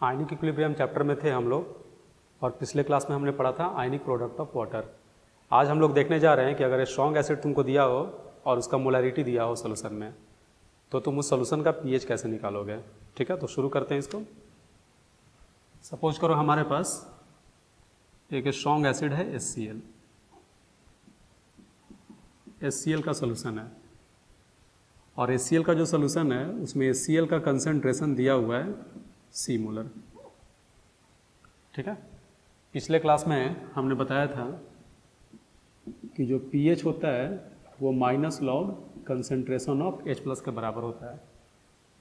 Ionic equilibrium chapter में थे हम लोग और पिछले क्लास में हमने पढ़ा था आयनिक प्रोडक्ट ऑफ वाटर। आज हम लोग देखने जा रहे हैं कि अगर स्ट्रॉन्ग एसिड तुमको दिया हो और उसका मोलैरिटी दिया हो सॉल्यूशन में, तो तुम उस सॉल्यूशन का पीएच कैसे निकालोगे। ठीक है, तो शुरू करते हैं इसको। सपोज करो हमारे पास एक स्ट्रॉन्ग एसिड है HCl। HCl का सॉल्यूशन है और HCl का जो सॉल्यूशन है उसमें HCl का कंसंट्रेशन दिया हुआ है C मोलर। ठीक है, पिछले क्लास में हमने बताया था कि जो pH होता है वो minus log concentration of H+ के बराबर होता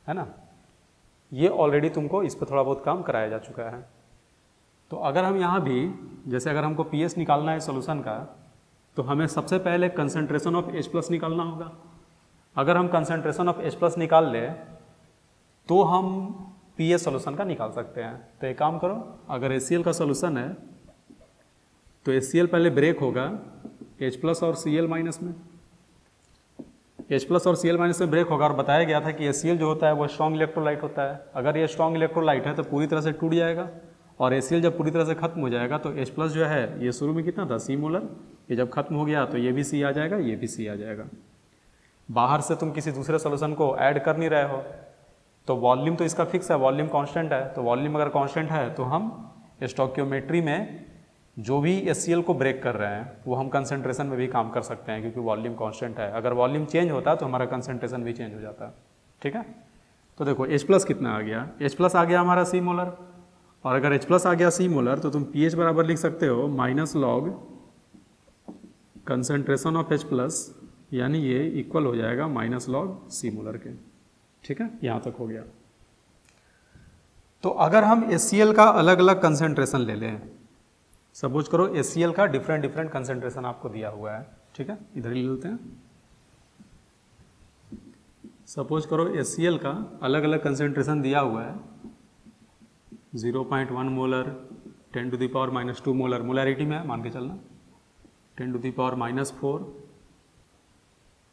है ना। ये ऑलरेडी तुमको इस पर थोड़ा बहुत काम कराया जा चुका है। तो अगर हम यहाँ भी जैसे अगर हमको pH निकालना है सॉल्यूशन का, तो हमें सबसे पहले कंसंट्रेशन ऑफ H+ निकालना होगा। अगर हम कंसंट्रेशन ऑफ H+ निकाल ले तो हम pH सॉल्यूशन का निकाल सकते हैं। तो एक काम करो, अगर HCl का सॉल्यूशन है तो HCl पहले ब्रेक होगा H+ और Cl माइनस में। H+ और Cl माइनस में ब्रेक होगा और बताया गया था कि HCl जो होता है वो स्ट्रॉन्ग इलेक्ट्रोलाइट होता है। अगर ये स्ट्रॉन्ग इलेक्ट्रोलाइट है तो पूरी तरह से टूट जाएगा और HCl जब पूरी तरह से खत्म हो जाएगा तो H+ जो है ये शुरू में कितना था C मोलर, ये जब खत्म हो गया तो ये भी C आ जाएगा, ये भी C आ जाएगा। बाहर से तुम किसी दूसरे सॉल्यूशन को ऐड कर नहीं रहे हो तो वॉल्यूम तो इसका फिक्स है, वॉल्यूम कांस्टेंट है। तो वॉल्यूम अगर कांस्टेंट है तो हम स्टोइकियोमेट्री में जो भी HCl को ब्रेक कर रहे हैं वो हम कंसंट्रेशन में भी काम कर सकते हैं, क्योंकि वॉल्यूम कांस्टेंट है। अगर वॉल्यूम चेंज होता है तो हमारा कंसंट्रेशन भी चेंज हो जाता है। ठीक है, तो देखो H+ कितना आ गया, H+ आ गया हमारा C मोलर। और अगर H+ आ गया C मोलर तो तुम pH बराबर लिख सकते हो minus log concentration of H+, यानी ये इक्वल हो जाएगा माइनस लॉग C मोलर के। ठीक है, यहाँ तक हो गया। तो अगर हम HCl का अलग अलग कंसंट्रेशन ले लें, सपोज करो HCl का डिफरेंट कंसंट्रेशन आपको दिया हुआ है। ठीक है, इधर ही लेते हैं। सपोज करो HCl का अलग अलग कंसंट्रेशन दिया हुआ है 0.1 मोलर, 10⁻⁻2 मोलर मोलैरिटी में है, मान के चलना, 10⁻⁻4,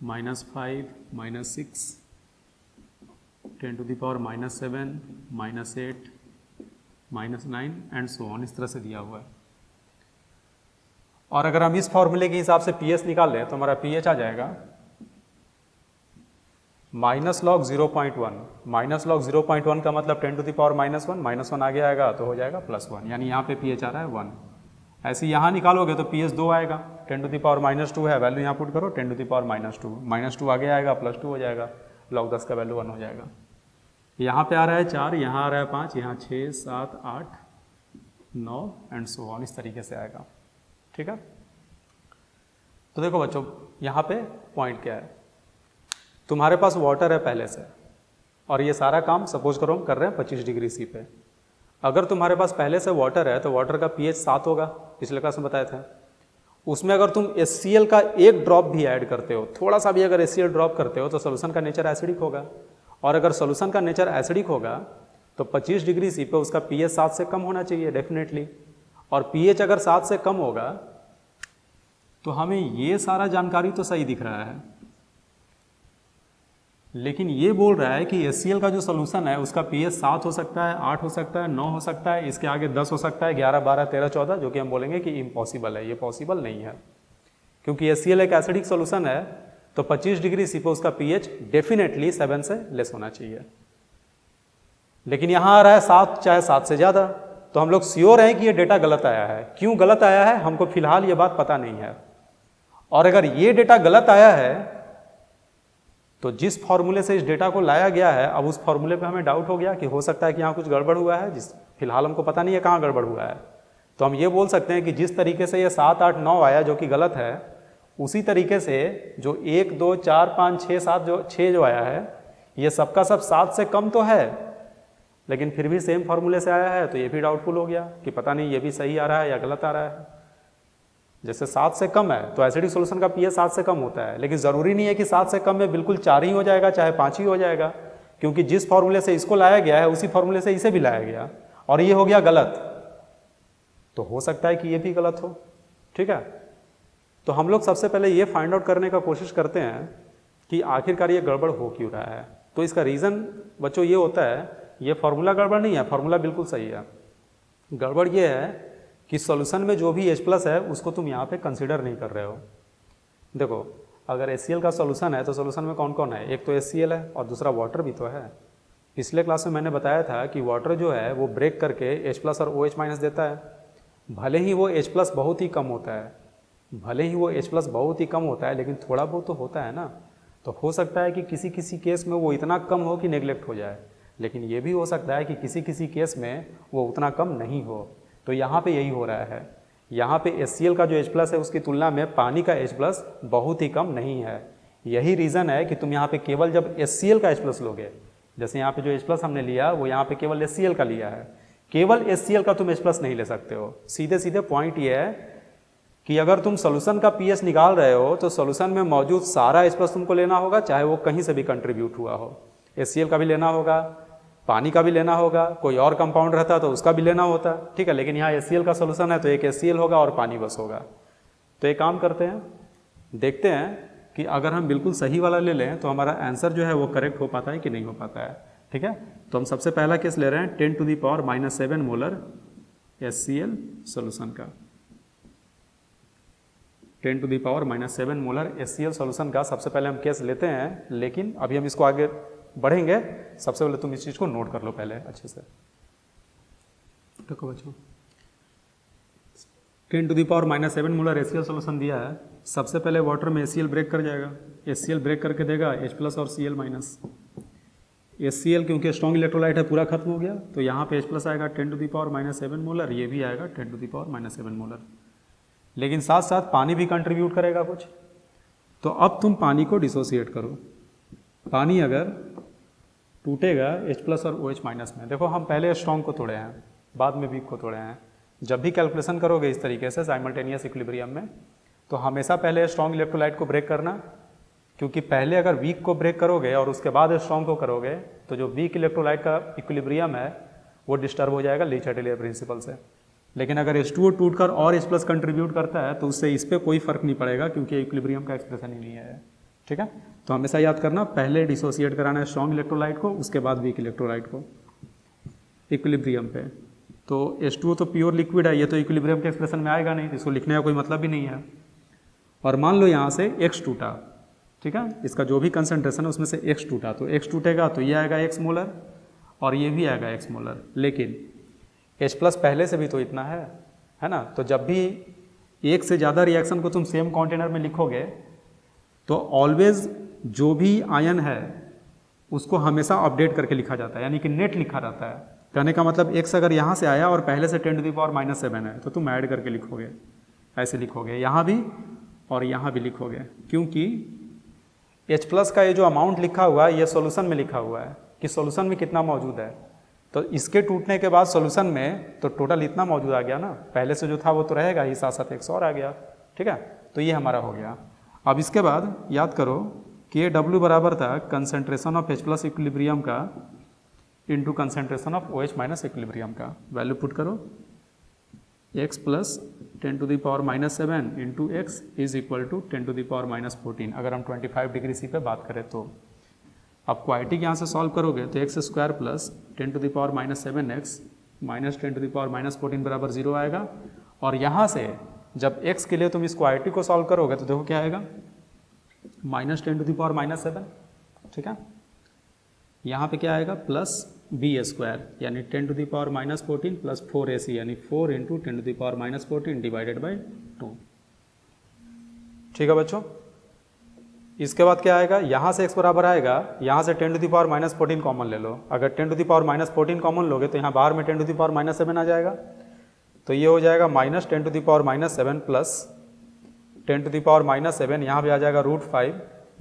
-5, -6, 10⁻⁻7, -8, -9 एंड सो ऑन, इस तरह से दिया हुआ है। और अगर हम इस फॉर्मूले के हिसाब से pH निकाल लें तो हमारा pH आ जाएगा माइनस लॉग 0.1। माइनस लॉग 0.1 का मतलब 10⁻⁻1, -1 आगे आएगा तो हो जाएगा +1, यानी यहाँ पे pH आ रहा है 1। ऐसे यहाँ निकालोगे तो pH 2 आएगा, 10⁻⁻2 है, वैल्यू यहाँ पुट करो 10⁻⁻2, -2 आगे आएगा +2 हो जाएगा, लॉग 10 का वैल्यू 1 हो जाएगा। यहाँ पे आ रहा है 4, यहाँ आ रहा है 5, यहाँ 6, 7, 8, 9 एंड सो ऑन, इस तरीके से आएगा। ठीक है, तो देखो बच्चों यहाँ पे पॉइंट क्या है, तुम्हारे पास वाटर है पहले से और ये सारा काम सपोज करो हम कर रहे हैं 25 डिग्री C पे। अगर तुम्हारे पास पहले से वाटर है तो वाटर का pH 7 होगा, पिछले क्लास में बताए थे। उसमें अगर तुम HCl का एक ड्रॉप भी ऐड करते हो, थोड़ा सा भी अगर HCl ड्रॉप करते हो तो सोल्यूशन का नेचर एसिडिक होगा, और अगर सोल्यूशन का नेचर एसिडिक होगा तो 25 डिग्री C पे उसका pH 7 से कम होना चाहिए डेफिनेटली। और pH अगर 7 से कम होगा तो हमें ये सारा जानकारी तो सही दिख रहा है, लेकिन ये बोल रहा है कि HCl का जो सोल्यूशन है उसका pH 7 हो सकता है, 8 हो सकता है, 9 हो सकता है, इसके आगे 10 हो सकता है, 11, 12, 13, 14, जो कि हम बोलेंगे कि इम्पॉसिबल है, ये पॉसिबल नहीं है। क्योंकि HCl एक एसिडिक सोल्यूशन है तो 25 डिग्री C पे उसका pH डेफिनेटली 7 से लेस होना चाहिए। लेकिन यहाँ आ रहा है 7, चाहे 7 से ज़्यादा, तो हम लोग श्योर हैं कि ये डेटा गलत आया है। क्यों गलत आया है हमको फिलहाल ये बात पता नहीं है। और अगर ये डेटा गलत आया है तो जिस फॉर्मूले से इस डेटा को लाया गया है, अब उस फॉर्मूले पे हमें डाउट हो गया कि हो सकता है कि यहाँ कुछ गड़बड़ हुआ है, जिस फिलहाल हमको पता नहीं है कहाँ गड़बड़ हुआ है। तो हम ये बोल सकते हैं कि जिस तरीके से ये 7, 8, 9 आया जो कि गलत है, उसी तरीके से जो 1, 2, 4, 5, 6, 7 जो 6 जो आया है, ये सबका सब 7 से कम तो है, लेकिन फिर भी सेम फॉर्मूले से आया है, तो ये भी डाउटफुल हो गया कि पता नहीं ये भी सही आ रहा है या गलत आ रहा है। जैसे 7 से कम है तो एसिडिक सॉल्यूशन का pH 7 से कम होता है, लेकिन ज़रूरी नहीं है कि 7 से कम में बिल्कुल 4 ही हो जाएगा, चाहे 5 ही हो जाएगा, क्योंकि जिस फॉर्मूले से इसको लाया गया है उसी फॉर्मूले से इसे भी लाया गया और ये हो गया गलत, तो हो सकता है कि ये भी गलत हो। ठीक है, तो हम लोग सबसे पहले ये फाइंड आउट करने का कोशिश करते हैं कि आखिरकार ये गड़बड़ हो क्यों रहा है। तो इसका रीज़न बच्चों ये होता है ये फार्मूला गड़बड़ नहीं है, फार्मूला बिल्कुल सही है। गड़बड़ ये है कि सॉल्यूशन में जो भी H+ है उसको तुम यहाँ पे कंसिडर नहीं कर रहे हो। देखो अगर HCl का सॉल्यूशन है तो सॉल्यूशन में कौन कौन है, एक तो HCl है और दूसरा वाटर भी तो है। पिछले क्लास में मैंने बताया था कि वाटर जो है वो ब्रेक करके H+ और OH- देता है। भले ही वो H+ बहुत ही कम होता है, भले ही वो H+ बहुत ही कम होता है, लेकिन थोड़ा बहुत तो होता है ना। तो हो सकता है कि किसी किसी केस में वो इतना कम हो कि नेग्लेक्ट हो जाए, लेकिन ये भी हो सकता है कि किसी किसी केस में वो उतना कम नहीं हो। तो यहाँ पे यही हो रहा है, यहाँ पे HCl का जो H+ है उसकी तुलना में पानी का H+ बहुत ही कम नहीं है। यही रीज़न है कि तुम यहाँ पे केवल जब HCl का H+ लोगे, जैसे यहाँ पे जो H+ हमने लिया वो यहाँ पे केवल HCl का लिया है, केवल HCl का तुम H+ नहीं ले सकते हो। सीधे सीधे पॉइंट ये है कि अगर तुम सॉल्यूशन का pH निकाल रहे हो तो सॉल्यूशन में मौजूद सारा H+ तुमको लेना होगा, चाहे वो कहीं से भी कंट्रीब्यूट हुआ हो। HCl का भी लेना होगा, पानी का भी लेना होगा, कोई और कंपाउंड रहता तो उसका भी लेना होता, ठीक है। लेकिन यहाँ HCl का सॉल्यूशन है तो एक HCl होगा और पानी बस होगा। तो एक काम करते हैं, देखते हैं कि अगर हम बिल्कुल सही वाला ले लें तो हमारा आंसर जो है वो करेक्ट हो पाता है कि नहीं हो पाता है, ठीक है। तो हम सबसे पहला केस ले रहे हैं 10⁻⁻7 मोलर HCl सॉल्यूशन का। 10⁻⁻7 मोलर HCl सॉल्यूशन का सबसे पहले हम केस लेते हैं, लेकिन अभी हम इसको आगे बढ़ेंगे। सबसे पहले तुम इस चीज़ को नोट कर लो पहले अच्छे से। देखो बच्चों 10⁻⁻7 मोलर HCl सॉल्यूशन दिया है। सबसे पहले वाटर में HCl ब्रेक कर जाएगा, HCl ब्रेक करके देगा H+ और Cl-। HCl क्योंकि स्ट्रॉन्ग इलेक्ट्रोलाइट है पूरा खत्म हो गया, तो यहाँ पे H+ आएगा 10⁻⁻7 मोलर, ये भी आएगा 10⁻⁻7 मोलर। लेकिन साथ साथ पानी भी कंट्रीब्यूट करेगा कुछ। तो अब तुम पानी को डिसोसिएट करो। पानी अगर टूटेगा H+ और OH- में, देखो हम पहले स्ट्रॉन्ग को तोड़े हैं, बाद में वीक को तोड़े हैं। जब भी कैलकुलेशन करोगे इस तरीके से साइमल्टेनियस इक्विलिब्रियम में, तो हमेशा पहले स्ट्रॉन्ग इलेक्ट्रोलाइट को ब्रेक करना, क्योंकि पहले अगर वीक को ब्रेक करोगे और उसके बाद स्ट्रॉन्ग को करोगे तो जो वीक इलेक्ट्रोलाइट का इक्विलिब्रियम है वो डिस्टर्ब हो जाएगा ली चार्टिलियर प्रिंसिपल से। लेकिन अगर H2O टूटकर और H+ कंट्रीब्यूट करता है तो उससे इस पर कोई फर्क नहीं पड़ेगा, क्योंकि इक्विलिब्रियम का एक्सप्रेशन ही नहीं है, ठीक है। तो हमेशा याद करना, पहले डिसोसिएट कराना है स्ट्रॉन्ग इलेक्ट्रोलाइट को, उसके बाद वीक इलेक्ट्रोलाइट को इक्विलिब्रियम पे। तो H2O तो प्योर लिक्विड है, ये तो इक्विलिब्रियम के एक्सप्रेशन में आएगा नहीं, इसको लिखने का कोई मतलब भी नहीं है। और मान लो यहाँ से X टूटा, ठीक है, इसका जो भी कंसंट्रेशन है उसमें से X टूटा, तो X टूटेगा तो ये आएगा X मोलर और ये भी आएगा X मोलर। लेकिन H+ पहले से भी तो इतना है ना। तो जब भी एक से ज़्यादा रिएक्शन को तुम सेम कंटेनर में लिखोगे तो ऑलवेज जो भी आयन है उसको हमेशा अपडेट करके लिखा जाता है, यानी कि नेट लिखा रहता है। कहने का मतलब X अगर यहाँ से आया और पहले से 10⁻⁷ है तो तुम ऐड करके लिखोगे, ऐसे लिखोगे, यहाँ भी और यहाँ भी लिखोगे, क्योंकि H+ का ये जो अमाउंट लिखा हुआ है ये सॉल्यूशन में लिखा हुआ है कि सॉल्यूशन में कितना मौजूद है। तो इसके टूटने के बाद सॉल्यूशन में तो टोटल इतना मौजूद आ गया ना, पहले से जो था वो तो रहेगा ही, साथ साथ X और आ गया, ठीक है। तो ये हमारा हो गया। अब इसके बाद याद करो कि W बराबर था कंसंट्रेशन ऑफ H+ इक्विलिब्रियम का into concentration of OH- equilibrium का। वैल्यू पुट करो, X + 10⁻⁷ into X is equal to 10⁻⁻14। अगर हम 25 डिग्री C पे बात करें तो अब क्वाइटिक यहाँ से सॉल्व करोगे तो x² + 10⁻⁷x माइनस 10⁻⁻14 बराबर 0 आएगा। और यहाँ से जब x के लिए तुम इस क्वाइटिक को सॉल्व करोगे तो देखो क्या आएगा, -10⁻⁷, ठीक है। यहाँ पे क्या आएगा +b² यानी 10⁻⁻14 + 4ac यानी 4 × 10⁻⁻14 डिवाइडेड बाई 2, ठीक है बच्चों। इसके बाद क्या आएगा, यहाँ से x बराबर आएगा, यहाँ से 10⁻⁻14 कॉमन ले लो। अगर 10⁻⁻14 कॉमन लोगे तो यहाँ बाहर में 10⁻⁻7 आ जाएगा, तो ये हो जाएगा -10⁻⁻7 प्लस 10⁻⁻7 यहाँ भी आ जाएगा √5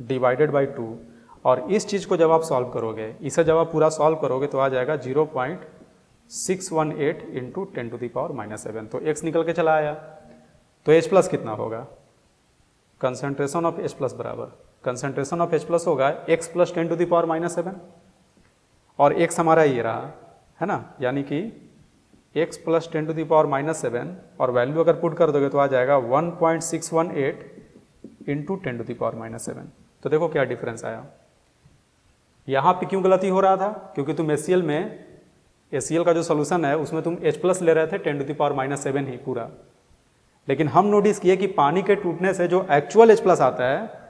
डिवाइडेड बाई 2। और इस चीज़ को जब आप सॉल्व करोगे, इसे जब आप पूरा सॉल्व करोगे तो आ जाएगा 0.618 इंटू 10⁻⁻7। तो x निकल के चला आया, तो H+ कितना होगा, कंसंट्रेशन ऑफ H+ बराबर कंसंट्रेशन ऑफ H+ होगा x + 10⁻⁻7 और x हमारा ये रहा है ना, यानी कि x + 10⁻⁻7 और वैल्यू अगर पुट कर दोगे तो आ जाएगा 1.618 इंटू 10⁻⁻7। तो देखो क्या डिफरेंस आया। यहाँ पे क्यों गलती हो रहा था, क्योंकि तुम HCl में HCl का जो सोल्यूशन है उसमें तुम H+ ले रहे थे 10⁻⁷ ही पूरा, लेकिन हम नोटिस किए कि पानी के टूटने से जो एक्चुअल H+ आता है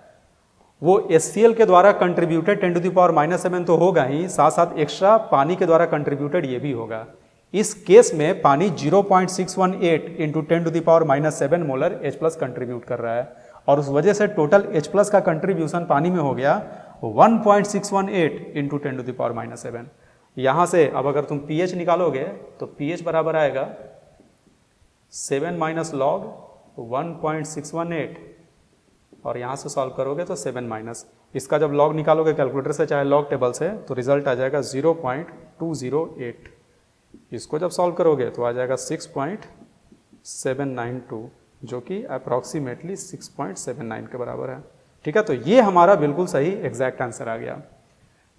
वो HCl के द्वारा कंट्रीब्यूटेड 10⁻⁷ तो होगा ही, साथ साथ एक्स्ट्रा पानी के द्वारा कंट्रीब्यूटेड ये भी होगा। इस केस में पानी 0.618 इंटू 10⁻⁷ मोलर H+ कंट्रीब्यूट कर रहा है, और उस वजह से टोटल H+ का कंट्रीब्यूशन पानी में हो गया 1.618 इंटू 10⁻⁷। यहाँ से अब अगर तुम pH निकालोगे तो pH बराबर आएगा 7 माइनस लॉग 1.618, और यहाँ से सॉल्व करोगे तो 7 माइनस, इसका जब लॉग निकालोगे कैलकुलेटर से चाहे लॉग टेबल से तो रिजल्ट आ जाएगा 0.208। इसको जब सॉल्व करोगे तो आ जाएगा 6.792, जो कि अप्रॉक्सीमेटली 6.79 के बराबर है। ठीक है, तो ये हमारा बिल्कुल सही एग्जैक्ट आंसर आ गया।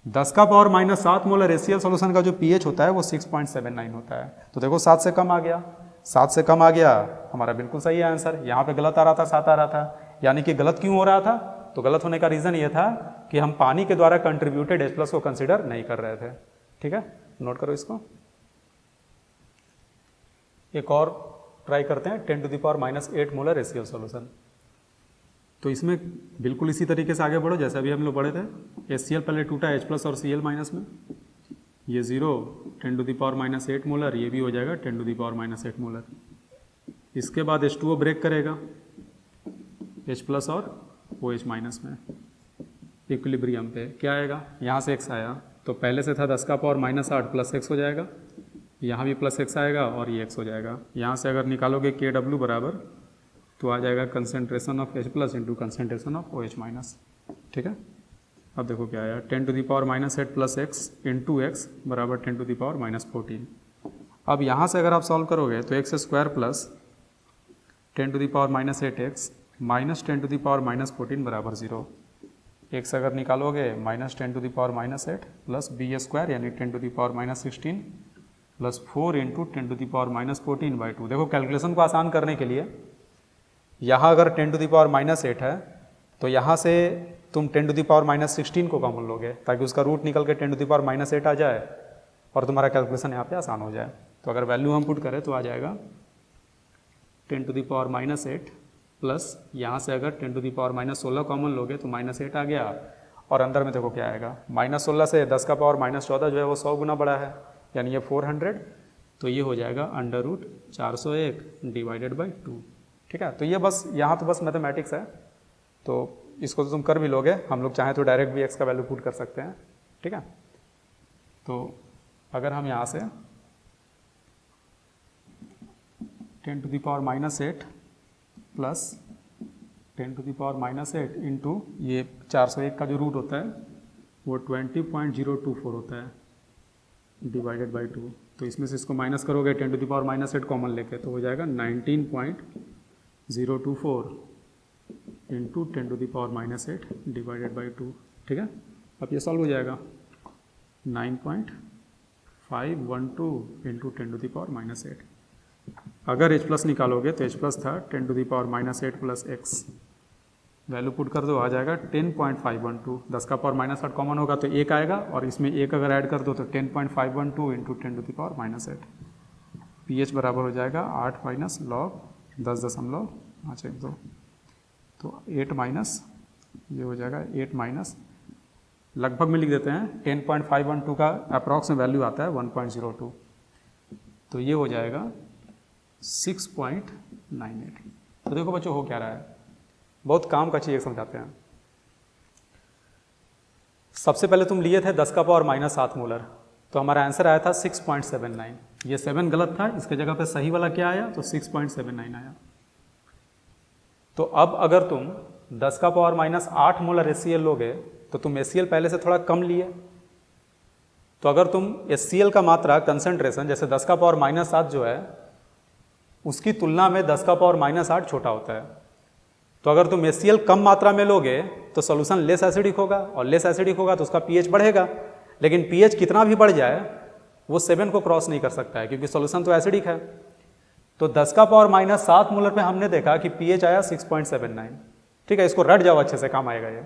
10⁻⁷ मोलर HCl सॉल्यूशन का जो pH होता है वो 6.79 होता है। तो देखो 7 से कम आ गया, 7 से कम आ गया, हमारा बिल्कुल सही है आंसर। यहाँ पे गलत आ रहा था, 7 आ रहा था, यानी कि गलत क्यों हो रहा था? तो गलत होने का रीज़न ये था कि हम पानी के द्वारा कंट्रीब्यूटेड H+ को कंसिडर नहीं कर रहे थे। ठीक है, नोट करो इसको। एक और ट्राई करते हैं 10⁻⁸ मोलर HCl सॉल्यूशन। तो इसमें बिल्कुल इसी तरीके से आगे बढ़ो जैसे अभी हम लोग बढ़े थे। HCl पहले टूटा H+ और Cl- में, ये 0 10⁻⁸ मोलर, ये भी हो जाएगा 10⁻⁸ मोलर। इसके बाद H2O ब्रेक करेगा H+ और OH- में, इक्विलिब्रियम पे क्या आएगा, यहाँ से x आया तो पहले से था 10⁻⁸ प्लस x हो जाएगा, यहाँ भी प्लस x आएगा और ये x हो जाएगा। यहाँ से अगर निकालोगे Kw बराबर तो आ जाएगा concentration of H+ into concentration of OH-। ठीक है, अब देखो क्या आया, 10⁻⁸ प्लस x इंटू x बराबर 10⁻⁻14। अब यहाँ से अगर आप सॉल्व करोगे तो x² प्लस 10⁻⁸x माइनस 10⁻�14 बराबर 0। x अगर निकालोगे -10⁻⁸ प्लस b² यानी 10⁻⁻16 प्लस 4 इंटू 10⁻⁻14/2। देखो कैलकुलेशन को आसान करने के लिए यहाँ अगर 10⁻⁸ है तो यहाँ से तुम 10⁻⁻16 को कॉमन लोगे ताकि उसका रूट निकल के 10⁻⁸ आ जाए और तुम्हारा कैलकुलेशन यहाँ पे आसान हो जाए। तो अगर वैल्यू हम पुट करें तो आ जाएगा 10⁻⁸ प्लस यहाँ से अगर 10⁻⁻16 कॉमन लोगे तो -8 आ गया, और अंदर में देखो क्या आएगा, -16 से 10⁻⁻14 जो है वो 100 गुना बड़ा है, यानी ये 400, तो ये हो जाएगा √401 डिवाइडेड बाई 2। ठीक है, तो ये बस यहाँ तो बस मैथमेटिक्स है, तो इसको तो तुम कर भी लोगे, हम लोग चाहें तो डायरेक्ट भी x का वैल्यू पुट कर सकते हैं। ठीक है, तो अगर हम यहाँ से 10⁻⁸ प्लस 10⁻⁸ इंटू ये 401 का जो रूट होता है वो 20.024 होता है डिवाइडेड बाई 2। तो इसमें से इसको माइनस करोगे 10⁻⁸ कॉमन लेके तो हो जाएगा 19.024 इंटू 10⁻⁸ डिवाइडेड बाई 2। ठीक है, अब ये सॉल्व हो जाएगा 9.512 इंटू 10⁻⁸। अगर H+ निकालोगे तो H+ था 10⁻⁸ प्लस x, वैल्यू पुट कर दो आ जाएगा 10.512, 10⁻⁸ कॉमन होगा तो 1 आएगा, और इसमें 1 अगर ऐड कर दो तो 10.512 इंटू 10⁻⁸। pH बराबर हो जाएगा 8 माइनस लॉग 10.512, तो 8 माइनस ये हो जाएगा 8 माइनस लगभग में लिख देते हैं 10.512 का अप्रॉक्स में वैल्यू आता है 1.02, तो ये हो जाएगा 6.98। तो देखो बच्चों हो क्या रहा है, बहुत काम का चीज़ समझाते हैं। सबसे पहले तुम लिए थे 10⁻⁷ मोलर, तो हमारा आंसर आया था 6.79। ये 7 गलत था, इसके जगह पे सही वाला क्या आया, तो 6.79 आया। तो अब अगर तुम 10⁻⁸ मोलर HCl लोगे तो तुम HCl पहले से थोड़ा कम लिए, तो अगर तुम HCl का मात्रा कंसंट्रेशन जैसे 10⁻⁷ जो है उसकी तुलना में 10⁻⁸ छोटा होता है, तो अगर तुम HCl कम मात्रा में लोगे तो सोल्यूशन लेस एसिडिक होगा, और लेस एसिडिक होगा तो उसका pH बढ़ेगा, लेकिन pH कितना भी बढ़ जाए वो 7 को क्रॉस नहीं कर सकता है क्योंकि सोल्यूशन तो एसिडिक है। तो 10⁻⁷ मोलर पे हमने देखा कि pH आया 6.79। ठीक है, इसको रट जाओ अच्छे से, काम आएगा ये।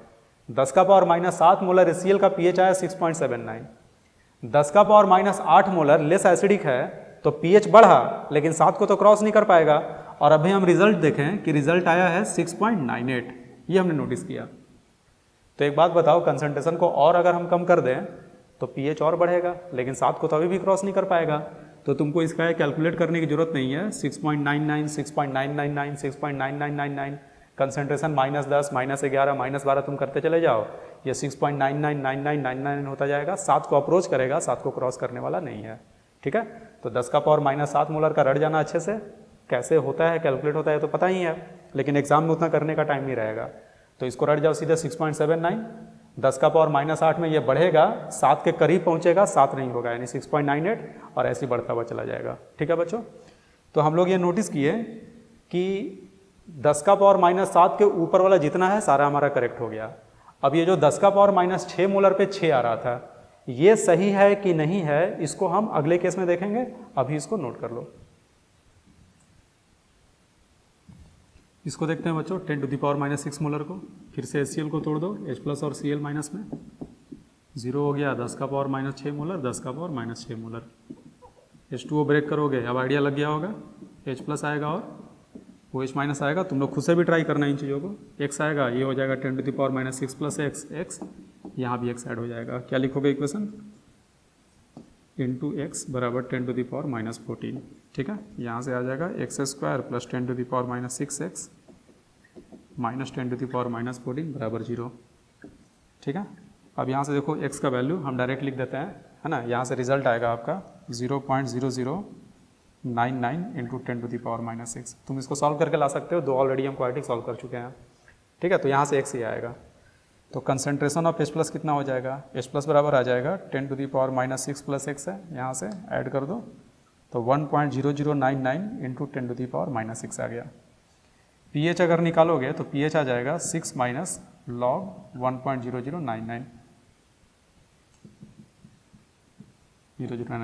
10⁻⁷ मोलर HCl का pH आया 6.79, 10 का power minus 8 molar less acidic है तो पीएच बढ़ा लेकिन 7 को तो क्रॉस नहीं कर पाएगा। और अभी हम रिजल्ट देखें कि रिजल्ट आया है 6.98, ये हमने नोटिस किया। तो एक बात बताओ, कंसंट्रेशन को और अगर हम कम कर दें तो पीएच और बढ़ेगा लेकिन 7 को तो अभी भी क्रॉस नहीं कर पाएगा। तो तुमको इसका कैलकुलेट करने की जरूरत नहीं है। 6.99, 6.999, 6.9999, कंसंट्रेशन -10, -11, -12 तुम करते चले जाओ, ये 6.999999 होता जाएगा। 7 को अप्रोच करेगा, 7 को क्रॉस करने वाला नहीं है। ठीक है, तो 10 का पावर -7 मोलर का रट जाना अच्छे से कैसे होता है, कैलकुलेट होता है तो पता ही है, लेकिन एग्जाम में उतना करने का टाइम नहीं रहेगा। तो इसको रट जाओ सीधे 6.79, 10 का पावर -8 में ये बढ़ेगा, 7 के करीब पहुंचेगा, 7 नहीं होगा, यानी 6.98 और ऐसे ही बढ़ता हुआ चला जाएगा। ठीक है बच्चों, तो हम लोग ये नोटिस किए कि 10 का पावर -7 के ऊपर वाला जितना है सारा हमारा करेक्ट हो गया। अब ये जो 10 का पावर -6 मोलर पे 6 आ रहा था, ये सही है कि नहीं है इसको हम अगले केस में देखेंगे, अभी इसको नोट कर लो। इसको देखते हैं बच्चों, 10 टू द पावर -6 मोलर को, फिर से HCl को तोड़ दो, H+ और Cl माइनस में 0 हो गया। 10 का पावर -6 मोलर, 10 का पावर -6 मोलर, H2O ब्रेक करोगे, अब आइडिया लग गया होगा, H+ आएगा और OH- आएगा। तुम लोग खुद से भी ट्राई करना इन चीज़ों को। X आएगा, ये हो जाएगा 10 टू द पावर -6 + x, यहाँ भी x ऐड हो जाएगा। क्या लिखोगे इक्वेशन? x बराबर 10 टू द पावर -14। ठीक है, यहाँ से आ जाएगा x² + 10 to the power -6x -10 to the power -14 बराबर 0। ठीक है, अब यहाँ से देखो x का वैल्यू हम डायरेक्ट लिख देते हैं, है ना। यहाँ से रिजल्ट आएगा आपका 0.0099 इंटू 10 टू द पावर -6। तुम इसको सॉल्व करके ला सकते हो, 2 ऑलरेडी हम क्वाड्रेटिक सॉल्व कर चुके हैं। ठीक है, तो यहाँ से x ही आएगा। तो कंसंट्रेशन ऑफ H+ कितना हो जाएगा? H+ बराबर आ जाएगा 10 टू द पावर -6 + x है, यहाँ से ऐड कर दो तो 1.0099 इंटू 10 टू द पावर -6 आ गया। pH अगर निकालोगे तो pH आ जाएगा 6 माइनस log 1.0099।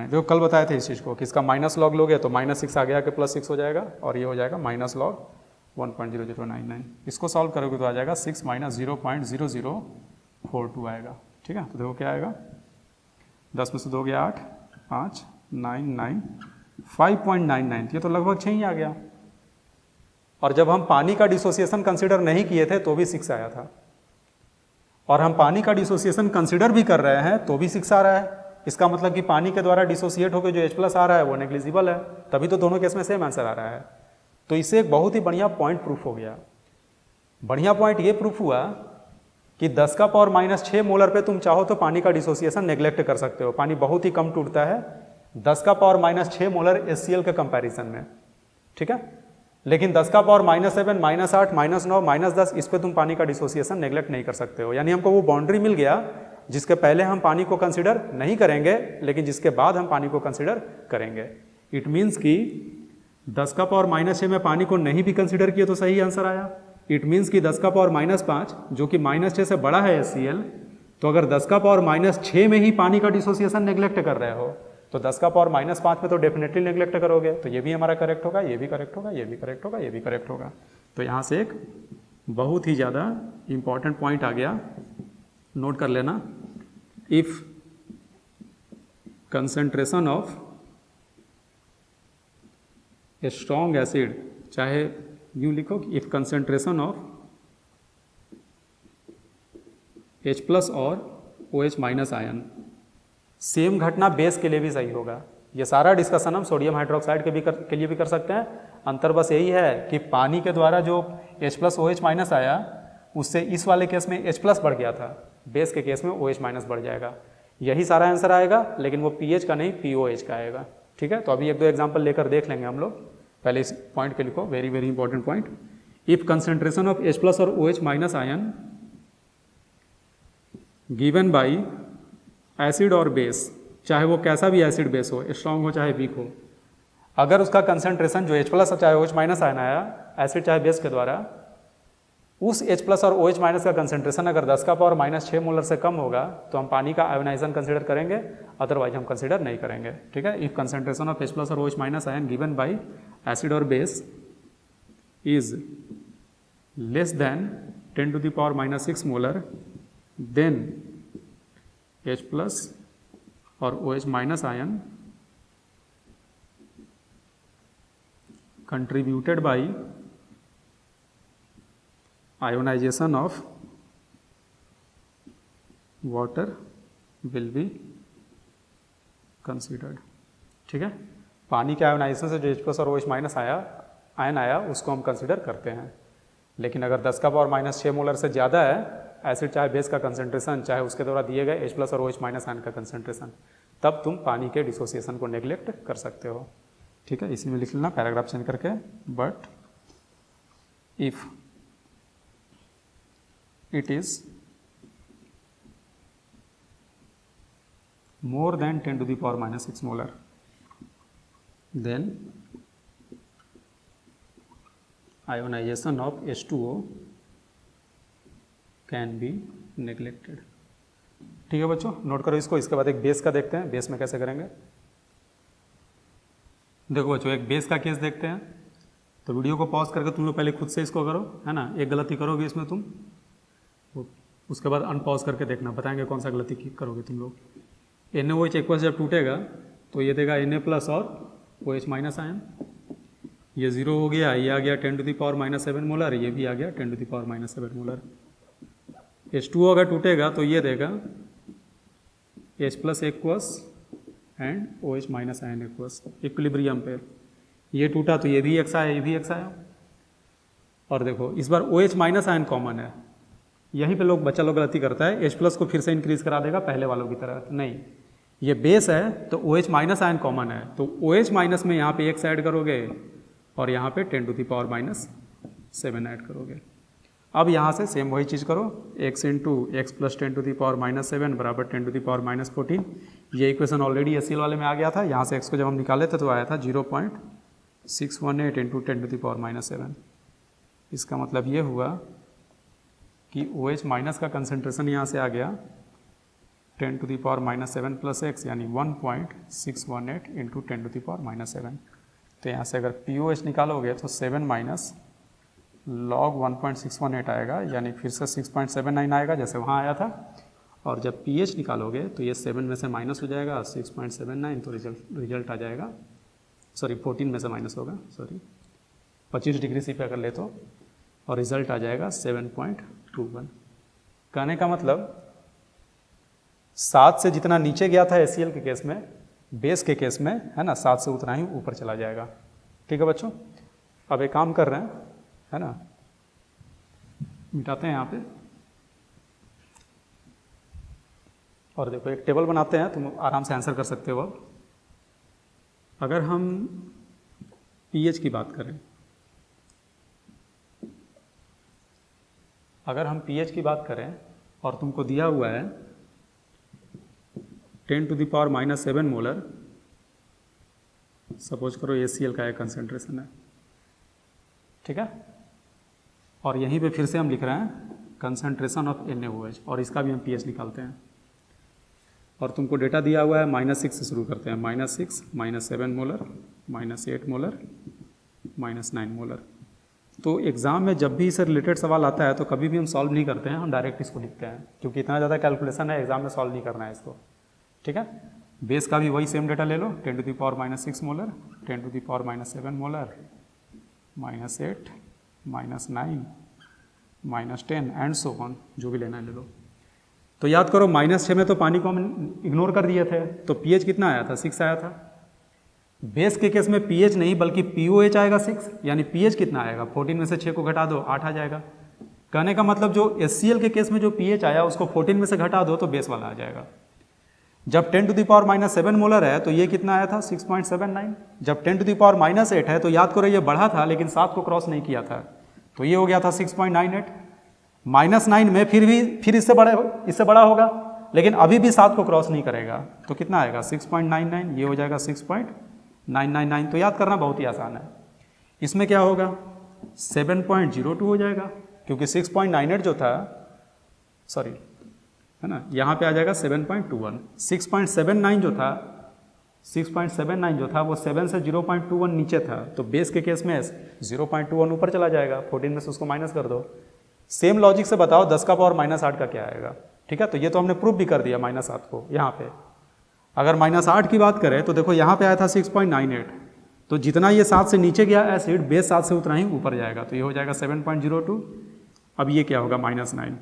जो कल बताए थे इस चीज़ को कि इसका माइनस लॉग लोगे तो -6 आ गया कि +6 हो जाएगा, और ये हो जाएगा माइनस लॉग 1.0099। इसको सॉल्व करोगे तो आ जाएगा 6 माइनस 0.0042 आएगा। ठीक है, तो देखो क्या आएगा, 10 में से 2 गया 8, 5, 9, 9, 5.99, ये तो लगभग 6 ही आ गया। और जब हम पानी का डिसोसिएशन कंसिडर नहीं किए थे तो भी 6 आया था, और हम पानी का डिसोसिएशन कंसिडर भी कर रहे हैं तो भी 6 आ रहा है। इसका मतलब कि पानी के द्वारा डिसोसिएट होकर जो H+ आ रहा है वो नेग्लिजिबल है, तभी तो दोनों केस में सेम आंसर आ रहा है। तो इससे एक बहुत ही बढ़िया पॉइंट प्रूफ हो गया। बढ़िया पॉइंट ये प्रूफ हुआ कि 10 का पावर -6 मोलर पे तुम चाहो तो पानी का डिसोसिएशन नेग्लेक्ट कर सकते हो, पानी बहुत ही कम टूटता है 10 का पावर -6 मोलर HCl के कंपैरिजन में। ठीक है, लेकिन 10 का पावर -7, -8, -9, -10 इस पे तुम पानी का डिसोसिएशन नेग्लेक्ट नहीं कर सकते हो। यानी हमको वो बाउंड्री मिल गया जिसके पहले हम पानी को कंसिडर नहीं करेंगे, लेकिन जिसके बाद हम पानी को कंसिडर करेंगे। इट मीन्स कि 10 का पावर -6 में पानी को नहीं भी कंसिडर किए तो सही आंसर आया। इट मीन्स कि 10 का पावर -5 जो कि -6 से बड़ा है HCl, तो अगर 10 का पावर -6 में ही पानी का डिसोसिएशन नेग्लेक्ट कर रहे हो तो 10 का पावर -5 में तो डेफिनेटली नेग्लेक्ट करोगे, तो ये भी हमारा करेक्ट होगा, ये भी करेक्ट होगा, ये भी करेक्ट होगा, ये भी करेक्ट होगा। तो यहाँ से एक बहुत ही ज़्यादा इंपॉर्टेंट पॉइंट आ गया, नोट कर लेना। If concentration of a strong acid, चाहे यूँ लिखो कि इफ कंसंट्रेशन ऑफ H+ और OH- आयन, सेम घटना बेस के लिए भी सही होगा। ये सारा डिस्कशन हम सोडियम हाइड्रोक्साइड के लिए भी कर सकते हैं। अंतर बस यही है कि पानी के द्वारा जो H+ OH- आया उससे इस वाले केस में H+ बढ़ गया था, बेस के केस में OH- बढ़ जाएगा। यही सारा आंसर आएगा, लेकिन वो pH का नहीं POH का आएगा। ठीक है, तो अभी 1-2 एग्जाम्पल लेकर देख लेंगे हम लोग। पहले इस पॉइंट के लिखो, very very important point. If concentration of H+ और OH- ion given by acid और बेस, चाहे वो कैसा भी एसिड बेस हो, स्ट्रॉन्ग हो चाहे वीक हो, अगर उसका कंसंट्रेशन जो H+ चाहे OH- आयन आया एसिड चाहे बेस के द्वारा, उस H+ और OH- का कंसंट्रेशन अगर 10 का पावर -6 मोलर से कम होगा तो हम पानी का आयोनाइजेशन कंसिडर करेंगे, अदरवाइज हम कंसिडर नहीं करेंगे। ठीक है, इफ कंसंट्रेशन ऑफ H+ और OH- ion given by acid और base is less than 10 to the power -6 molar, then H+ और OH minus ion contributed by ionization of water will be considered। ठीक है, पानी के आयोनाइजेशन से जो H+ और OH माइनस आयन आया उसको हम कंसिडर करते हैं। लेकिन अगर 10 का पावर माइनस 6 मोलर से ज़्यादा है एसिड चाहे बेस का कंसंट्रेशन चाहे उसके द्वारा दिए गए H+ और OH माइनस आयन का कंसंट्रेशन, तब तुम पानी के डिसोसिएशन को नेग्लेक्ट कर सकते हो। ठीक है, इसी में लिख लेना पैराग्राफ चेंज करके, but if it is more than 10 to the power minus 6 molar then ionization of H2O can be neglected। ठीक है बच्चों, नोट करो इसको। इसके बाद एक बेस का देखते हैं, बेस में कैसे करेंगे। देखो बच्चों, एक बेस का केस देखते हैं, तो वीडियो को पॉज करके तुम लोग पहले खुद से इसको करो, है ना। एक गलती करोगे इसमें तुम, उसके बाद अनपॉज करके देखना, बताएंगे कौन सा गलती करोगे तुम लोग। NaOH एक्वस जब टूटेगा तो ये देगा Na+ और OH माइनस आयन, ये 0 हो गया, ये आ गया 10 to the power minus 7 molar, ये भी आ गया 10 to the power minus 7 molar. H2O अगर टूटेगा तो ये देगा H+ aqueous and OH minus ion aqueous equilibrium पे। ये टूटा तो ये भी X आया, ये भी X आया। और देखो इस बार OH माइनस आयन कॉमन है, यहीं पे बच्चा लोग गलती करता है, H+ को फिर से इंक्रीज करा देगा पहले वालों की तरह। नहीं, ये बेस है तो OH माइनस आयन कॉमन है, तो OH माइनस में यहाँ पे X ऐड करोगे और यहाँ पे 10 to the power minus 7 add करोगे। अब यहाँ से सेम वही चीज़ करो, x into x plus 10 to the power minus 7 बराबर 10 to the power minus 14। ये इक्वेशन ऑलरेडी HCl वाले में आ गया था, यहाँ से x को जब हम निकाले थे तो आया था 0.618 into 10 to the power minus 7। इसका मतलब ये हुआ कि OH माइनस का कंसनट्रेशन यहाँ से आ गया 10 to the power minus 7 plus x यानी 1.618 into 10 to the power minus 7। तो यहाँ से अगर POH निकालोगे तो 7 माइनस log 1.618 आएगा, यानी फिर से 6.79 आएगा जैसे वहाँ आया था। और जब pH निकालोगे तो ये 7 में से माइनस हो जाएगा 6.79, तो रिजल्ट आ जाएगा, सॉरी 14 में से माइनस होगा, सॉरी 25 डिग्री सी पे अगर ले तो, और रिजल्ट आ जाएगा 7.21। कहने का मतलब 7 से जितना नीचे गया था HCl के केस में, बेस के केस में, है ना, 7 से उतना ही ऊपर चला जाएगा। ठीक है बच्चों, अब एक काम कर रहे हैं, है ना, मिटाते हैं यहाँ पे और देखो एक टेबल बनाते हैं, तुम आराम से आंसर कर सकते हो। अब अगर हम pH की बात करें, अगर हम pH की बात करें और तुमको दिया हुआ है 10 to the power minus 7 molar, suppose करो HCl का एक कंसंट्रेशन है, ठीक है, और यहीं पे फिर से हम लिख रहे हैं कंसंट्रेशन ऑफ NaOH और इसका भी हम pH निकालते हैं। और तुमको डेटा दिया हुआ है -6 से शुरू करते हैं, -6, -7 मोलर, -8 मोलर, -9 मोलर। तो एग्ज़ाम में जब भी इससे रिलेटेड सवाल आता है तो कभी भी हम सॉल्व नहीं करते हैं, हम डायरेक्ट इसको लिखते हैं, क्योंकि इतना ज़्यादा कैलकुलेशन है, एग्जाम में सॉल्व नहीं करना है इसको। ठीक है, बेस का भी वही सेम डेटा ले लो, 10 to the power -6 molar, 10 to the power -7 molar, -8, -9, -10 and so on, जो भी लेना है ले लो। तो याद करो -6 में तो पानी को हम इग्नोर कर दिए थे, तो pH कितना आया था, 6 आया था। बेस के केस में pH नहीं बल्कि POH आएगा 6, यानी pH कितना आएगा, 14 में से 6 को घटा दो 8 आ जाएगा। कहने का मतलब जो HCl के केस में जो pH आया उसको 14 में से घटा दो तो बेस वाला आ जाएगा। जब 10 to the power -7 मोलर है तो ये कितना आया था, 6.79। जब 10 to the power -8 है तो याद करो ये बढ़ा था लेकिन 7 को क्रॉस नहीं किया था, तो ये हो गया था 6.98। -9 में फिर इससे बड़ा होगा, लेकिन अभी भी 7 को क्रॉस नहीं करेगा, तो कितना आएगा 6.99, ये हो जाएगा 6.999। तो याद करना बहुत ही आसान है। इसमें क्या होगा 7.02 हो जाएगा, क्योंकि 6.98 जो था, सॉरी, है ना, यहाँ पे आ जाएगा 7.21। 6.79 जो था वो 7 से 0.21 नीचे था, तो बेस के केस में 0.21 ऊपर चला जाएगा, 14 में से उसको माइनस कर दो। सेम लॉजिक से बताओ 10 का पावर -8 का क्या आएगा। ठीक है, तो ये तो हमने प्रूफ भी कर दिया -7 को यहाँ पे। अगर -8 की बात करें तो देखो यहाँ पे आया था 6.98, तो जितना ये 7 से नीचे गया एसिड बेस 7 से उतना ही ऊपर जाएगा, तो ये हो जाएगा 7.02। अब ये क्या होगा -9,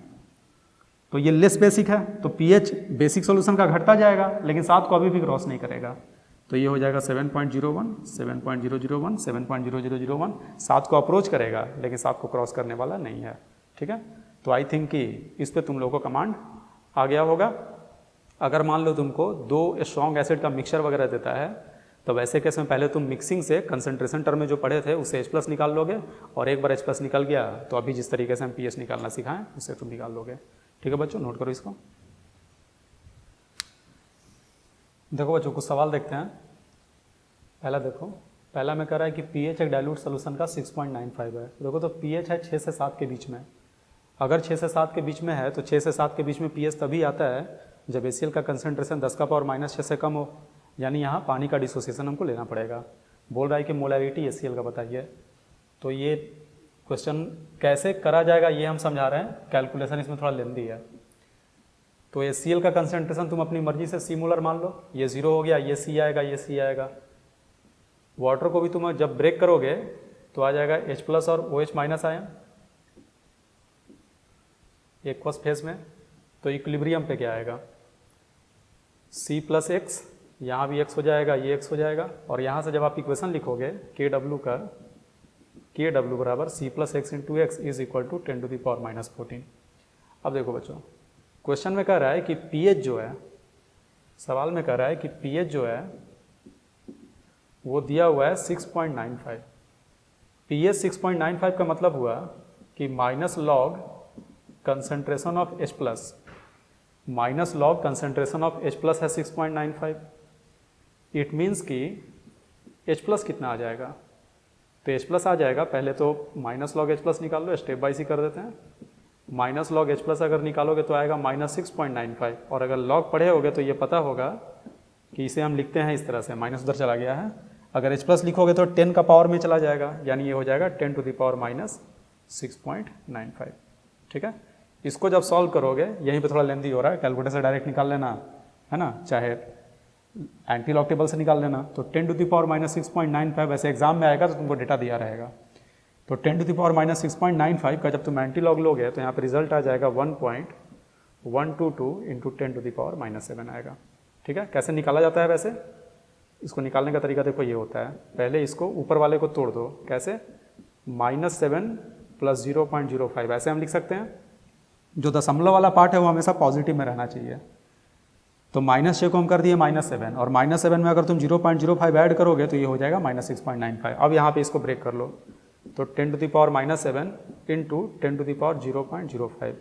तो ये लेस बेसिक है, तो pH बेसिक सॉल्यूशन का घटता जाएगा लेकिन 7 को अभी भी क्रॉस नहीं करेगा, तो ये हो जाएगा 7.01, 7.001, 7.0001, 7 को अप्रोच करेगा लेकिन 7 को क्रॉस करने वाला नहीं है। ठीक है, तो आई थिंक कि इस पे तुम लोगों को कमांड आ गया होगा। अगर मान लो तुमको 2 स्ट्रॉन्ग एसिड का मिक्सचर वगैरह देता है तो वैसे केस में पहले तुम मिक्सिंग से कंसंट्रेशन टर्म में जो पढ़े थे उससे H+ निकाल लोगे, और एक बार H+ निकल गया तो अभी जिस तरीके से हम pH निकालना सिखाएं उससे तुम निकाल लोगे। ठीक है बच्चों, नोट करो इसको। देखो बच्चों कुछ सवाल देखते हैं। पहला देखो, पहला में कह रहा है कि pH एक डाइल्यूट सोल्यूशन का 6.95 है। देखो तो pH है 6 से 7 के बीच में। अगर 6 से 7 के बीच में है तो 6 से 7 के बीच में pH तभी आता है जब HCl का कंसंट्रेशन 10⁻⁻6 से कम हो, यानी यहाँ पानी का डिसोसिएशन हमको लेना पड़ेगा। बोल रहा है कि मोलैरिटी HCl का बताइए। तो ये क्वेश्चन कैसे करा जाएगा ये हम समझा रहे हैं, कैलकुलेशन इसमें थोड़ा लेंदी है। तो HCl का कंसंट्रेशन तुम अपनी मर्जी से C मोलर मान लो, ये 0 हो गया, ये C आएगा, ये C आएगा। वाटर को भी तुम जब ब्रेक करोगे तो आ जाएगा H+ और OH- आयन एक्वस फेज में, तो इक्विलिब्रियम पे क्या आएगा C+X, यहाँ भी X हो जाएगा, ये X हो जाएगा, और यहाँ से जब आप इक्वेशन लिखोगे KW का, KW बराबर C+X × X is equal to 10⁻⁻14। अब देखो बच्चों क्वेश्चन में कह रहा है कि pH जो है, सवाल में कह रहा है कि pH जो है वो दिया हुआ है 6.95। pH 6.95 का मतलब हुआ कि -log concentration of H+, -log concentration of H+ है 6.95। इट मीन्स कि H+ कितना आ जाएगा, तो H+ आ जाएगा, पहले तो -log H+ निकाल लो, स्टेप बाइज ही कर देते हैं। -log H+ अगर निकालोगे तो आएगा -6.95, और अगर log पढ़े होगे तो ये पता होगा कि इसे हम लिखते हैं इस तरह से, माइनस उधर चला गया है। अगर H+ लिखोगे तो 10 का पावर में चला जाएगा, यानी ये हो जाएगा 10⁻⁻6.95। ठीक है, इसको जब सॉल्व करोगे, यहीं पे थोड़ा लेंदी हो रहा है, कैलकुलेटर से डायरेक्ट निकाल लेना है ना, चाहे एंटी लॉग टेबल से निकाल लेना। तो 10⁻⁻6.95 वैसे एग्जाम में आएगा तो तुमको डेटा दिया रहेगा। तो 10⁻⁻6.95 का जब तुम एंटी लॉग लोगे तो यहाँ पे रिजल्ट आ जाएगा 1.122 × 10⁻⁻7 आएगा। ठीक है, कैसे निकाला जाता है वैसे, इसको निकालने का तरीका देखो ये होता है, पहले इसको ऊपर वाले को तोड़ दो, कैसे -7 + 0.05 ऐसे हम लिख सकते हैं। जो दशमलव वाला पार्ट है वो हमेशा पॉजिटिव में रहना चाहिए, तो -6 को हम कर दिए -7, और -7 में अगर तुम 0.05 ऐड करोगे तो ये हो जाएगा -6.95। अब यहाँ पे इसको ब्रेक कर लो, तो 10⁻⁻7 × 10⁻0.05,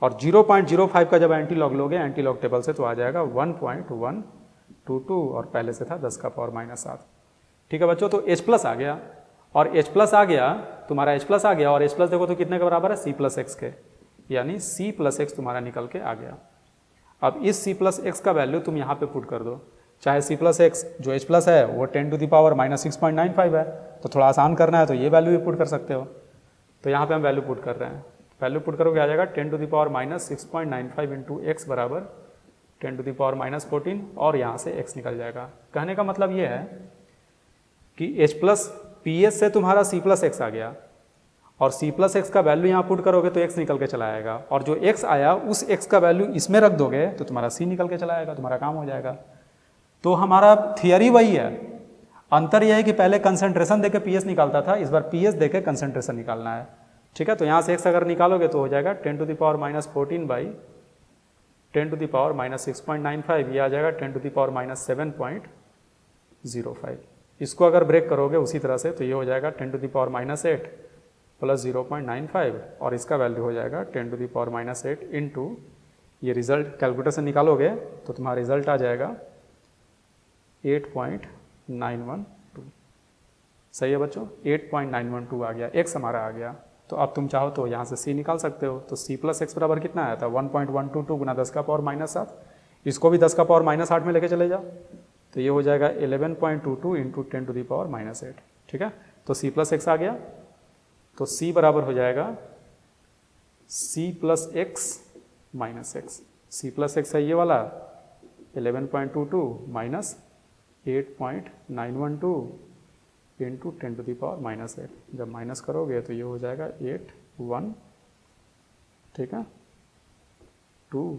और 0.05 का जब एंटी लॉग लोगे एंटी लॉग टेबल से तो आ जाएगा 1.122, और पहले से था 10⁻⁻7। ठीक है बच्चों, तो H+ आ गया, और H+ आ गया, तुम्हारा H+ आ गया, और H+ देखो तो कितने के बराबर है C+X के, यानी C+X तुम्हारा निकल के आ गया। अब इस C+X का वैल्यू तुम यहाँ पे पुट कर दो, चाहे C+X जो H+ है वो 10⁻⁻6.95 है, तो थोड़ा आसान करना है तो ये वैल्यू भी पुट कर सकते हो। तो यहाँ पे हम वैल्यू पुट कर रहे हैं, वैल्यू पुट करोगे आ जाएगा 10⁻⁻6.95 × x बराबर 10⁻⁻14, और यहाँ से x निकल जाएगा। कहने का मतलब ये है कि H+ pH से तुम्हारा C+X आ गया, और C+X का वैल्यू यहाँ पुट करोगे तो x निकल के चला आएगा, और जो x आया उस x का वैल्यू इसमें रख दोगे तो तुम्हारा C निकल के चला आएगा, तुम्हारा काम हो जाएगा। तो हमारा थियरी वही है, अंतर यह है कि पहले कंसंट्रेशन देके pH निकालता था, इस बार pH देके कंसंट्रेशन निकालना है। ठीक है, तो यहाँ से x अगर निकालोगे तो हो जाएगा 10⁻⁻14 / 10⁻⁻6.95, ये आ जाएगा 10⁻⁻7.05। इसको अगर ब्रेक करोगे उसी तरह से तो ये हो जाएगा 10⁻⁻8 + 0.95, और इसका वैल्यू हो जाएगा 10⁻⁻8 × ये रिजल्ट कैलकुलेटर से निकालोगे तो तुम्हारा रिजल्ट आ जाएगा 8.912। सही है बच्चों, 8.912 आ गया, x हमारा आ गया। तो अब तुम चाहो तो यहाँ से C निकाल सकते हो, तो C+X बराबर कितना आया था 1.122 × 10⁻⁻7, इसको भी 10⁻⁻8 में लेके चले जाओ तो ये हो जाएगा 11.22 × 10⁻⁻8। ठीक है, तो C+X आ गया, तो C बराबर हो जाएगा C+X - X। C+X है ये वाला, 11.22 माइनस 8.912 इंटू 10⁻⁻8। जब माइनस करोगे तो ये हो जाएगा 81, ठीक है, 2,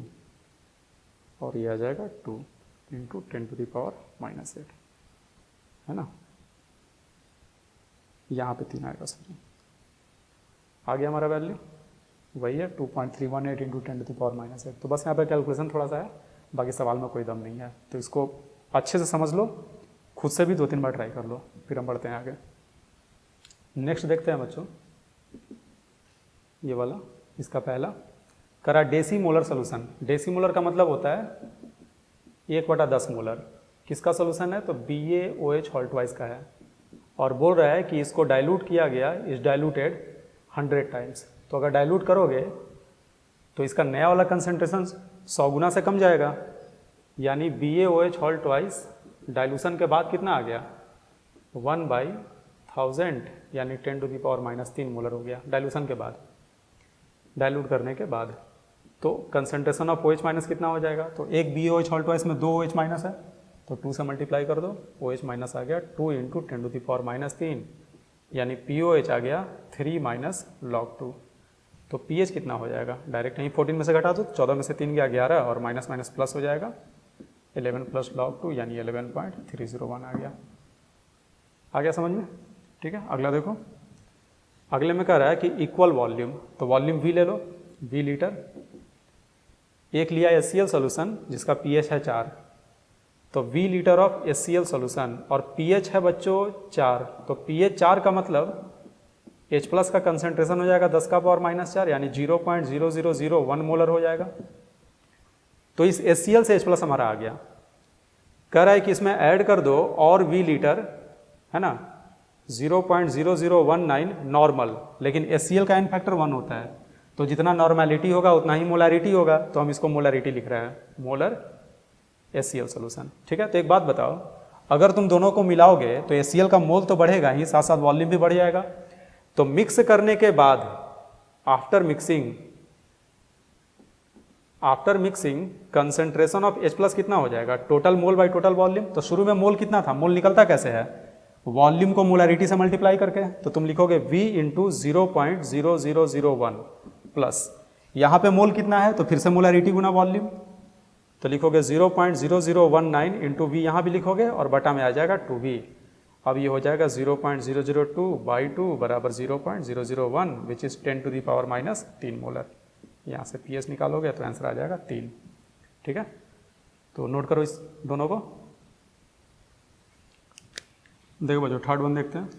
और ये आ जाएगा 2 इंटू 10⁻⁻8, है ना। यहाँ पे 3 आएगा सर, आ गया हमारा वैल्यू, वही है 2.318 इंटू 10⁻⁻8। तो बस यहाँ पे कैलकुलेशन थोड़ा सा है, बाकी सवाल में कोई दम नहीं है, तो इसको अच्छे से समझ लो, खुद से भी 2-3 बार ट्राई कर लो, फिर हम बढ़ते हैं आगे। नेक्स्ट देखते हैं बच्चों, ये वाला, इसका पहला करा डेसीमोलर सोल्यूशन। डेसीमोलर का मतलब होता है 1/10 मोलर। किसका सोल्यूशन है? तो BaOH होल ट्वाइस का है, और बोल रहा है कि इसको डाइल्यूट किया गया, इज डाइल्यूटेड 100 टाइम्स। तो अगर डाइल्यूट करोगे तो इसका नया वाला कंसंट्रेशन 100 गुना से कम जाएगा, यानी BaOH होल ट्वाइस डाइल्यूशन के बाद कितना आ गया? 1/1000, यानी 10⁻³ मोलर हो गया डाइल्यूशन के बाद, डाइल्यूट करने के बाद। तो कंसंट्रेशन ऑफ OH माइनस कितना हो जाएगा? तो एक BaOH होल ट्वाइस में 2 OH माइनस है, तो 2 से मल्टीप्लाई कर दो, OH माइनस आ गया 2 इंटू 10⁻³ यानी POH आ गया 3 - log2। तो pH कितना हो जाएगा? डायरेक्ट यहीं 14 में से घटा दो, 14 में से 3 गया 11, और माइनस माइनस प्लस हो जाएगा 11 + log2 यानी 11.301 आ गया समझ में? ठीक है, अगला देखो, अगले में कह रहा है कि इक्वल वॉल्यूम, तो वॉल्यूम V ले लो, V लीटर। एक लिया HCl सोल्यूशन जिसका pH है 4, तो V litre of HCl solution, और pH है बच्चों 4, तो pH 4 का मतलब H+ का कंसंट्रेशन हो जाएगा 10⁻⁻4 यानी 0.0001 मोलर हो जाएगा। तो इस HCl से H+ हमारा आ गया। कह रहा है कि इसमें ऐड कर दो और V लीटर, है ना, 0.0019 नॉर्मल, लेकिन HCl का एन फैक्टर 1 होता है, तो जितना नॉर्मेलिटी होगा उतना ही मोलैरिटी होगा, तो हम इसको मोलैरिटी लिख रहे हैं, मोलर HCl सोल्यूशन। ठीक है, तो एक बात बताओ, अगर तुम दोनों को मिलाओगे तो HCl का मोल तो बढ़ेगा ही, साथ साथ वॉल्यूम भी बढ़ जाएगा। तो मिक्स करने के बाद after mixing concentration of H+ कितना हो जाएगा? Total mole by total volume. तो शुरू में मोल कितना था? मोल निकलता कैसे है? वॉल्यूम को मोलैरिटी से मल्टीप्लाई करके, तो तुम लिखोगे V इंटू 0.0001 प्लस, यहाँ पे मोल कितना है तो फिर से मोलैरिटी गुना वॉल्यूम, तो लिखोगे 0.0019 इंटू V, यहाँ भी लिखोगे, और बटा में आ जाएगा 2V। अब ये हो जाएगा 0.002/2 बराबर 0.001 विच इज़ 10⁻³ मोलर। यहाँ से pH निकालोगे तो आंसर आ जाएगा 3। ठीक है, तो नोट करो इस दोनों को। देखो बच्चों, थर्ड वन देखते हैं।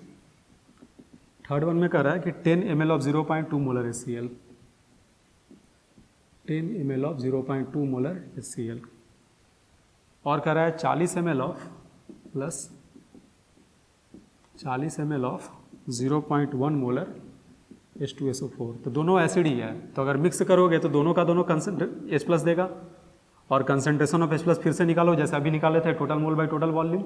थर्ड वन में कह रहा है कि 10 ml of 0.2 molar HCl, 10 ml of 0.2 molar HCl, और कह रहा है 40 ml of plus 40 ml of 0.1 molar H2SO4। तो दोनों एसिड ही है, तो अगर मिक्स करोगे तो दोनों का दोनों H+ देगा, और कंसंट्रेशन ऑफ H+ फिर से निकालो, जैसे अभी निकाले थे, total mole by total volume.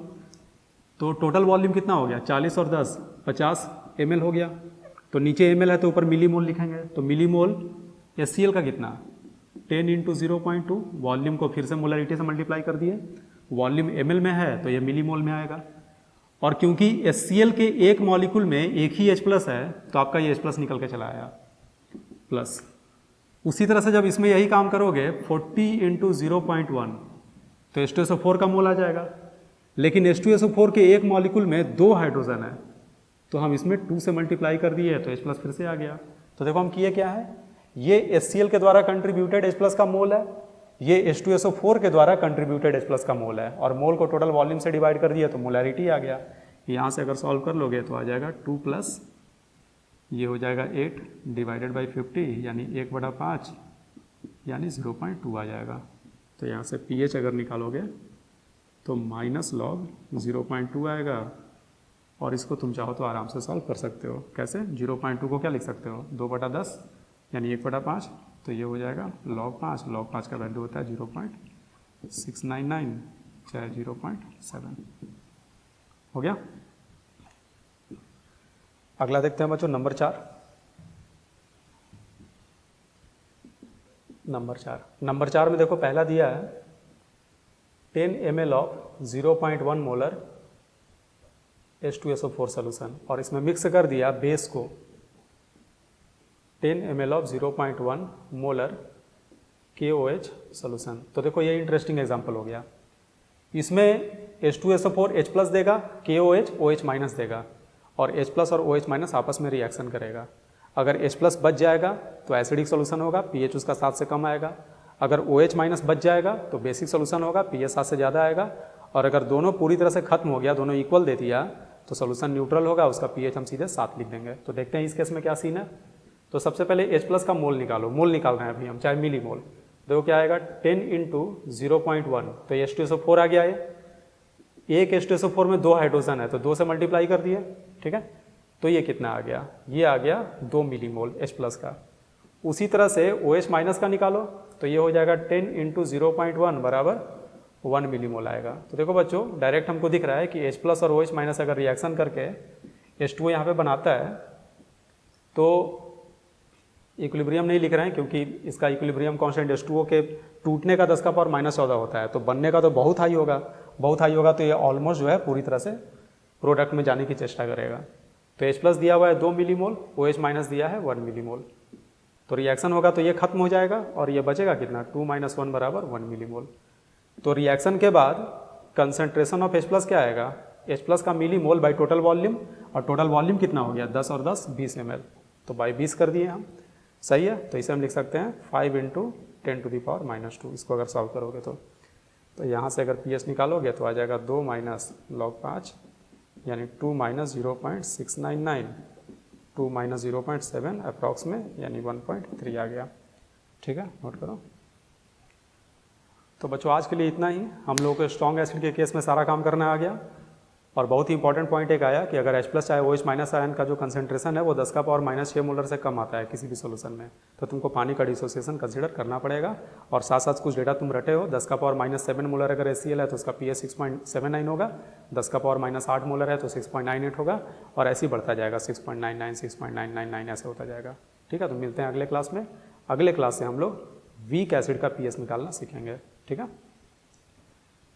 तो टोटल वॉल्यूम कितना हो गया? 40 और 10 50 ml हो गया, तो नीचे ml है तो ऊपर मिलीमोल लिखेंगे, तो मिलीमोल HCl का कितना? 10 इंटू 0.2, वॉल्यूम को फिर से मोलरिटी से मल्टीप्लाई कर दिए, वॉल्यूम ml में है तो ये मिलीमोल में आएगा, और क्योंकि HCl के एक मॉलिक्यूल में एक ही H+ है तो आपका ये H+ निकल के चला आया प्लस। उसी तरह से जब इसमें यही काम करोगे 40 इंटू 0.1 तो H2SO4 का मोल आ जाएगा, लेकिन H2SO4 के एक मॉलिक्यूल में 2 हाइड्रोजन है, तो हम इसमें 2 से मल्टीप्लाई कर दिए तो H+ फिर से आ गया। तो देखो हम किए क्या है, ये HCl के द्वारा कंट्रीब्यूटेड H+ का मोल है, ये H2SO4 के द्वारा कंट्रीब्यूटेड H+ का मोल है, और मोल को टोटल वॉल्यूम से डिवाइड कर दिया तो मोलैरिटी आ गया। यहाँ से अगर सॉल्व कर लोगे तो आ जाएगा 2 प्लस ये हो जाएगा 8 डिवाइडेड बाई 50 यानी 1/5 यानी 0.2 आ जाएगा। तो यहाँ से pH अगर निकालोगे तो माइनस लॉग 0.2 आएगा, और इसको तुम चाहो तो आराम से सॉल्व कर सकते हो। कैसे? 0.2 को क्या लिख सकते हो? 2/10 यानी 1/5, तो ये हो जाएगा log 5। log 5 का वैल्यू होता है 0.699 चाहे 0.7। हो गया। अगला देखते हैं बच्चों, नंबर 4। नंबर 4 में देखो पहला दिया है 10 ml of 0.1 molar H2SO4 solution और इसमें मिक्स कर दिया बेस को 10 ml of 0.1 molar KOH solution. तो देखो ये इंटरेस्टिंग एग्जांपल हो गया। इसमें H2SO4 H प्लस देगा, KOH OH माइनस देगा और H प्लस और OH माइनस आपस में रिएक्शन करेगा। अगर H प्लस बच जाएगा तो एसिडिक सोल्यूशन होगा, pH उसका 7 से कम आएगा। अगर OH माइनस बच जाएगा तो बेसिक सोल्यूशन होगा, pH 7 से ज़्यादा आएगा। और अगर दोनों पूरी तरह से खत्म हो गया, दोनों इक्वल दे दिया तो सोल्यूशन न्यूट्रल होगा, उसका pH हम सीधे 7 लिख देंगे। तो देखते हैं इस केस में क्या सीन है। तो सबसे पहले H प्लस का मोल निकालो, मोल निकाल रहे हैं अभी हम, चाहे मिली मोल। देखो क्या आएगा 10 इंटू 0.1, तो H2SO4 आ गया है। एक H2SO4 में 2 हाइड्रोजन है तो 2 से मल्टीप्लाई कर दिए, ठीक है। तो ये कितना आ गया, ये आ गया 2 मिलीमोल H प्लस का। उसी तरह से OH माइनस का निकालो तो ये हो जाएगा 10 इंटू 0.1 बराबर 1 मिलीमोल आएगा। तो देखो बच्चों डायरेक्ट हमको दिख रहा है कि H प्लस और OH माइनस अगर रिएक्शन करके H2O यहाँ पे बनाता है तो इक्विलिब्रियम नहीं लिख रहे हैं क्योंकि इसका इक्विलिब्रियम कांस्टेंट H2O के टूटने का 10 का पावर -14 होता है, तो बनने का तो बहुत हाई होगा, बहुत हाई होगा। तो ये ऑलमोस्ट जो है पूरी तरह से प्रोडक्ट में जाने की चेष्टा करेगा। तो H प्लस दिया हुआ है 2 मिलीमोल, OH माइनस दिया है 1 मिलीमोल। तो रिएक्शन होगा तो ये खत्म हो जाएगा और ये बचेगा कितना 2 - 1 बराबर 1 मिलीमोल। तो रिएक्शन के बाद कंसंट्रेशन ऑफ H प्लस क्या आएगा, H प्लस का मिलीमोल बाई टोटल वॉल्यूम, और टोटल वॉल्यूम कितना हो गया 10 और 10 20 ml, तो बाई 20 कर दिए हम, सही है। तो इसे हम लिख सकते हैं 5 इंटू 10 टू द पावर -2, इसको अगर सॉल्व करोगे तो यहाँ से अगर pH निकालोगे तो आ जाएगा 2 माइनस log 5 यानी 2 माइनस 0.699, 2 माइनस 0.7 अप्रॉक्स में यानी 1.3 आ गया, ठीक है, नोट करो। तो बच्चों आज के लिए इतना ही। हम लोगों को स्ट्रॉन्ग एसिड के केस में सारा काम करना आ गया। और बहुत ही इंपॉर्टेंट पॉइंट एक आया कि अगर H प्लस चाहे OH माइनस आयन का जो कंसंट्रेशन है वो 10 का पावर -6 मोलर से कम आता है किसी भी सोल्यूशन में, तो तुमको पानी का डिसोसिएशन कंसिडर करना पड़ेगा। और साथ साथ कुछ डेटा तुम रटे हो, 10 का पावर -7 मोलर अगर HCl है तो उसका pH 6.79 होगा, 10 का पावर -8 मोलर है तो 6.98 होगा, और ऐसे ही बढ़ता जाएगा 6.99, 6.999 ऐसे होता जाएगा, ठीक है। तो मिलते हैं अगले क्लास में। अगले क्लास से हम लोग वीक एसिड का pH निकालना सीखेंगे, ठीक है।